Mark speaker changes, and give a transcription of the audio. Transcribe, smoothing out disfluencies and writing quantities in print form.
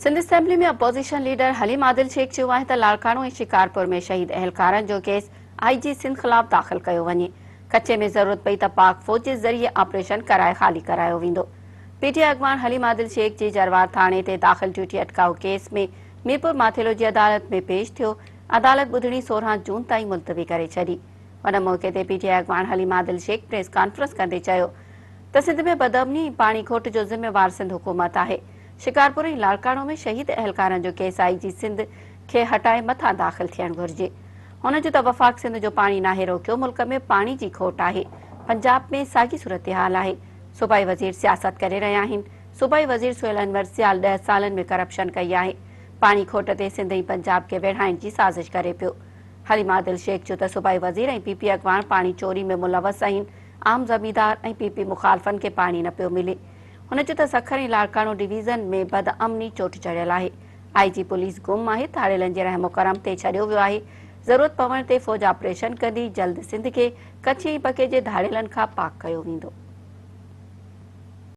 Speaker 1: Sindh assembly में opposition leader haleem Adil Sheikh चयो आहे त लाड़काणो ऐं शिकारपुर में शहीद अहलकारनि जो केस IG सिंध ख़िलाफ़ दाख़िल कयो वञे। कचे में ज़रूरत पई त पाक फ़ौज जे ज़रिए ऑपरेशन कराए ख़ाली करायो वेंदो। PTI अॻवान हलीम आदिल शेख जी जरवार थाणे ते दाख़िल ड्यूटी अटकाउ केस में मीरपुर माथेलो जी अदालत में पेश थियो। अदालत ॿुधणी 16 जून ताईं मुलतवी करे छॾी। उन मौक़े ते PTI अॻवान हलीम आदिल शेख प्रेस कॉन्फ्रेंस कंदे चयो त सिंध में बदअमनी ऐं पाणी खोट जो ज़िम्मेवार सिंध हुकूमत आहे। शिकारपुर ऐं लाड़काणो में शहीद अहलकारनि जो केस IG सिंध खे हटाए मथां दाख़िल थियणु घुरिजे। हुन जो त वफ़ाक़ सिंध जो पाणी नाहे रोकियो, मुल्क में पाणी जी खोट आहे। पंजाब में साॻी सूरत-हाल आहे। सूबाई वज़ीर सियासत करे रहिया आहिनि। सूबाई वज़ीर सुहेल अनवर सियाल 10 सालनि में करप्शन कई आहे। पाणी खोट ते सिंध ऐं पंजाब खे विढ़ाइण जी साज़िश करे पियो। हलीम आदिल शेख जो त सूबाई वज़ीर ऐं PP अॻवान पाणी चोरी में मुलवस आहिनि। आम ज़मींदार ऐं PP मुखालफ़नि खे पाणी न पियो मिले। हुन जो त सखर ऐं लाड़काणो डिवीज़न में बदअमनी चोट चढ़ियल आहे। IG पुलिस गुम आहे। थाड़ेलनि जे रहमो करम ते छॾियो वियो आहे। ज़रूरत पवण ते फ़ौज ऑपरेशन कंदी। जल्द सिंध खे कच्छ ऐं पके जे धाड़ेलनि खां पाक कयो वेंदो।